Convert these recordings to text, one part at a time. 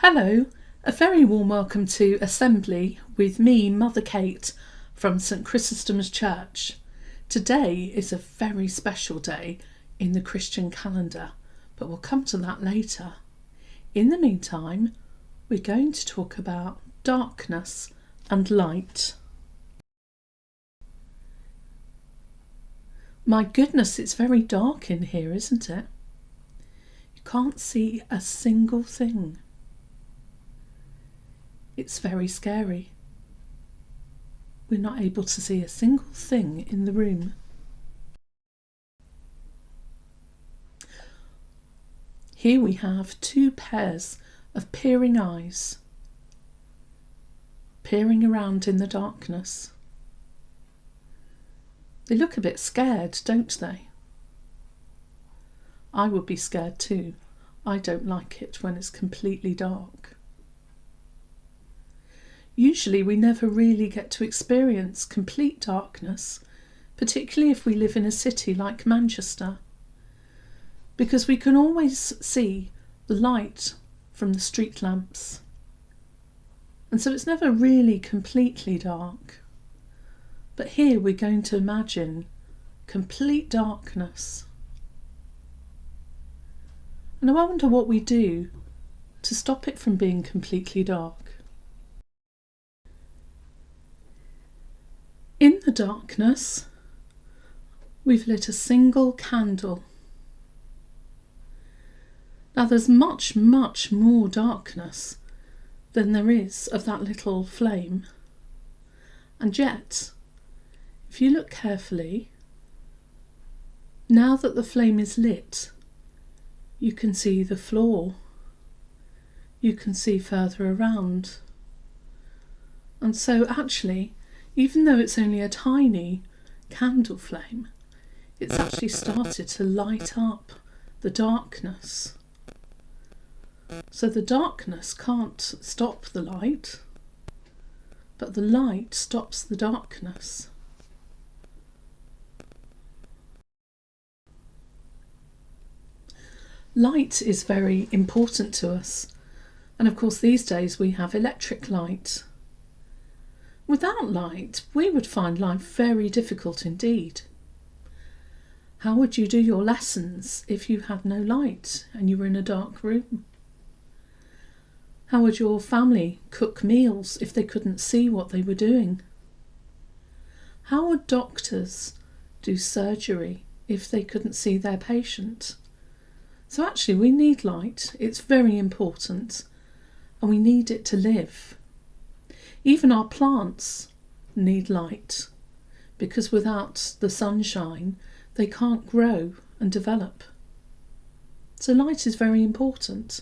Hello, a very warm welcome to Assembly with me, Mother Kate, from St Chrysostom's Church. Today is a very special day in the Christian calendar, but we'll come to that later. In the meantime, we're going to talk about darkness and light. My goodness, it's very dark in here, isn't it? You can't see a single thing. It's very scary. We're not able to see a single thing in the room. Here we have two pairs of peering eyes, peering around in the darkness. They look a bit scared, don't they? I would be scared too. I don't like it when it's completely dark. Usually we never really get to experience complete darkness, particularly if we live in a city like Manchester, because we can always see the light from the street lamps. And so it's never really completely dark. But here we're going to imagine complete darkness. And I wonder what we do to stop it from being completely dark. In the darkness, we've lit a single candle. Now there's much, much more darkness than there is of that little flame. And yet, if you look carefully, now that the flame is lit, you can see the floor. You can see further around. And so actually, even though it's only a tiny candle flame, it's actually started to light up the darkness. So the darkness can't stop the light, but the light stops the darkness. Light is very important to us, and of course these days we have electric light. Without light, we would find life very difficult indeed. How would you do your lessons if you had no light and you were in a dark room? How would your family cook meals if they couldn't see what they were doing? How would doctors do surgery if they couldn't see their patient? So actually we need light. It's very important, and we need it to live. Even our plants need light, because without the sunshine they can't grow and develop. So light is very important.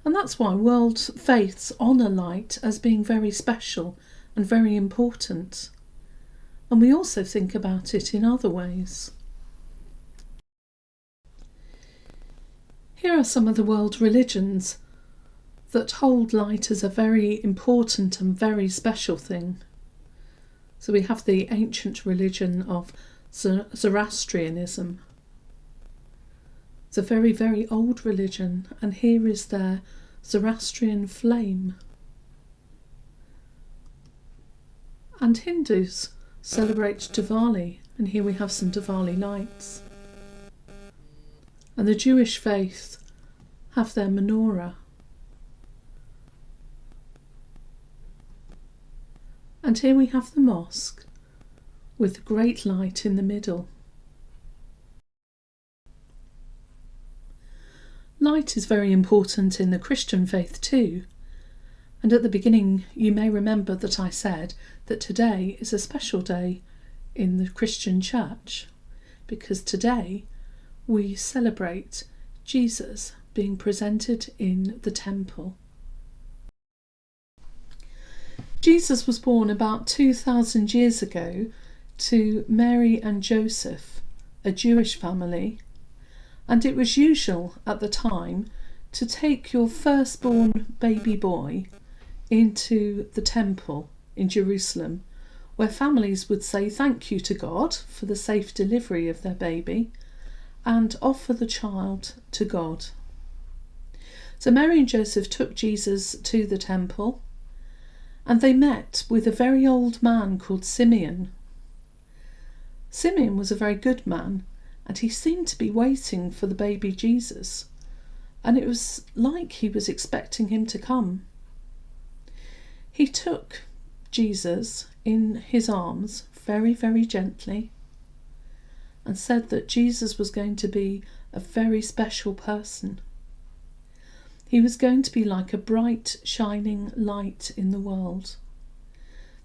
And that's why world faiths honour light as being very special and very important. And we also think about it in other ways. Here are some of the world religions that hold light as a very important and very special thing. So we have the ancient religion of Zoroastrianism. It's a very, very old religion, and here is their Zoroastrian flame. And Hindus celebrate Diwali, and here we have some Diwali lights. And the Jewish faith have their menorah. And here we have the mosque with the great light in the middle. Light is very important in the Christian faith too. And at the beginning you may remember that I said that today is a special day in the Christian church, because today we celebrate Jesus being presented in the temple. Jesus was born about 2,000 years ago to Mary and Joseph, a Jewish family, and it was usual at the time to take your firstborn baby boy into the temple in Jerusalem, where families would say thank you to God for the safe delivery of their baby and offer the child to God. So Mary and Joseph took Jesus to the temple, and they met with a very old man called Simeon. Simeon was a very good man, and he seemed to be waiting for the baby Jesus, and it was like he was expecting him to come. He took Jesus in his arms very, very gently and said that Jesus was going to be a very special person. He was going to be like a bright, shining light in the world.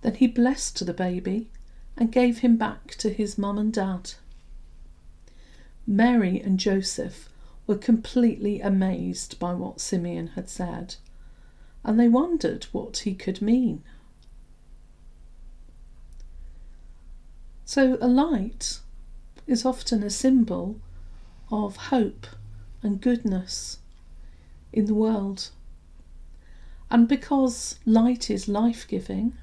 Then he blessed the baby and gave him back to his mum and dad. Mary and Joseph were completely amazed by what Simeon had said, and they wondered what he could mean. So a light is often a symbol of hope and goodness in the world. And because light is life-giving,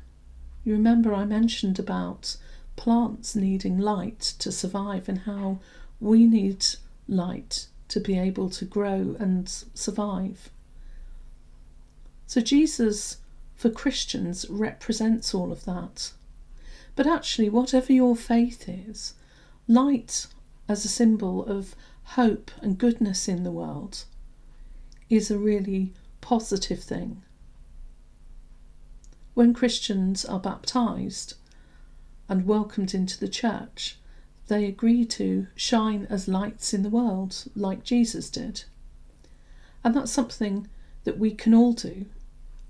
you remember I mentioned about plants needing light to survive and how we need light to be able to grow and survive. So Jesus, for Christians, represents all of that. But actually, whatever your faith is, light as a symbol of hope and goodness in the world is a really positive thing. When Christians are baptised and welcomed into the church, they agree to shine as lights in the world, like Jesus did. And that's something that we can all do,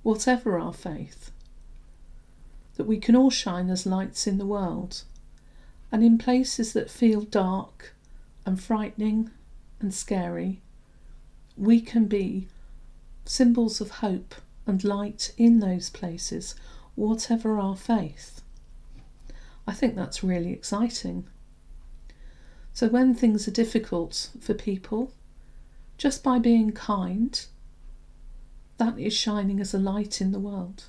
whatever our faith. That we can all shine as lights in the world, and in places that feel dark and frightening and scary, we can be symbols of hope and light in those places, whatever our faith. I think that's really exciting. So when things are difficult for people, just by being kind, that is shining as a light in the world.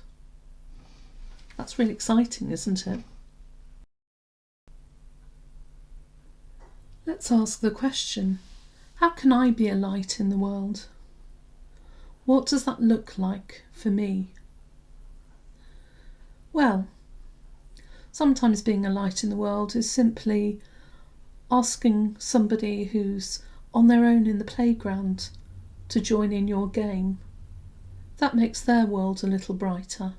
That's really exciting, isn't it? Let's ask the question, how can I be a light in the world? What does that look like for me? Well, sometimes being a light in the world is simply asking somebody who's on their own in the playground to join in your game. That makes their world a little brighter.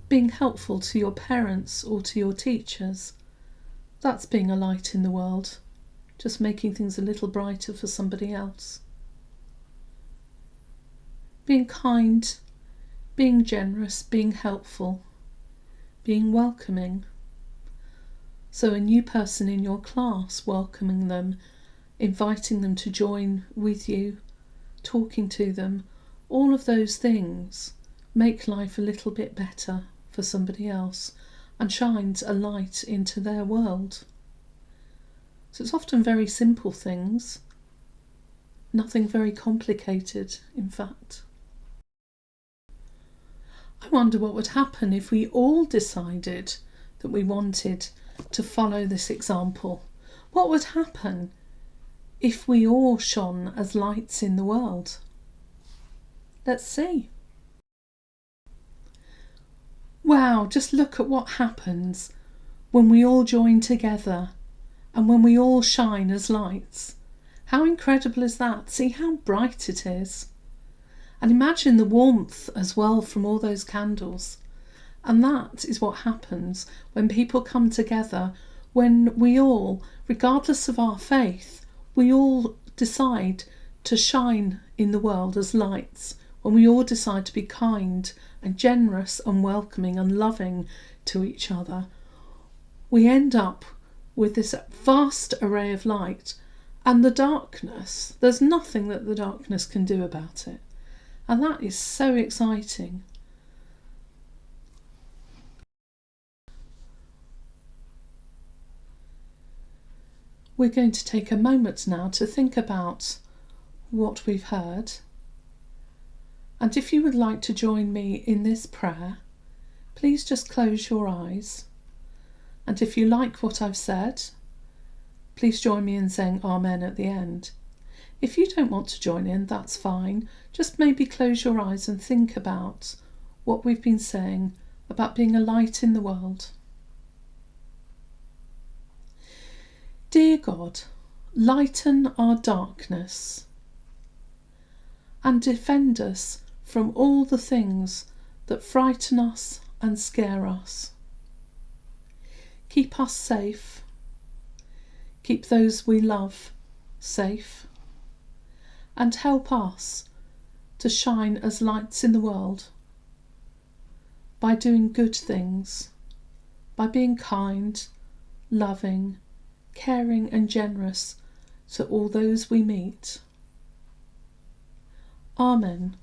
Being helpful to your parents or to your teachers, that's being a light in the world, just making things a little brighter for somebody else. Being kind, being generous, being helpful, being welcoming. So a new person in your class, welcoming them, inviting them to join with you, talking to them, all of those things make life a little bit better for somebody else and shines a light into their world. So it's often very simple things, nothing very complicated, in fact. I wonder what would happen if we all decided that we wanted to follow this example. What would happen if we all shone as lights in the world? Let's see. Wow, just look at what happens when we all join together and when we all shine as lights. How incredible is that? See how bright it is. And imagine the warmth as well from all those candles. And that is what happens when people come together, when we all, regardless of our faith, we all decide to shine in the world as lights, when we all decide to be kind and generous and welcoming and loving to each other. We end up with this vast array of light, and the darkness, there's nothing that the darkness can do about it. And that is so exciting. We're going to take a moment now to think about what we've heard. And if you would like to join me in this prayer, please just close your eyes. And if you like what I've said, please join me in saying Amen at the end. If you don't want to join in, that's fine. Just maybe close your eyes and think about what we've been saying about being a light in the world. Dear God, lighten our darkness and defend us from all the things that frighten us and scare us. Keep us safe. Keep those we love safe. And help us to shine as lights in the world by doing good things, by being kind, loving, caring and generous to all those we meet. Amen.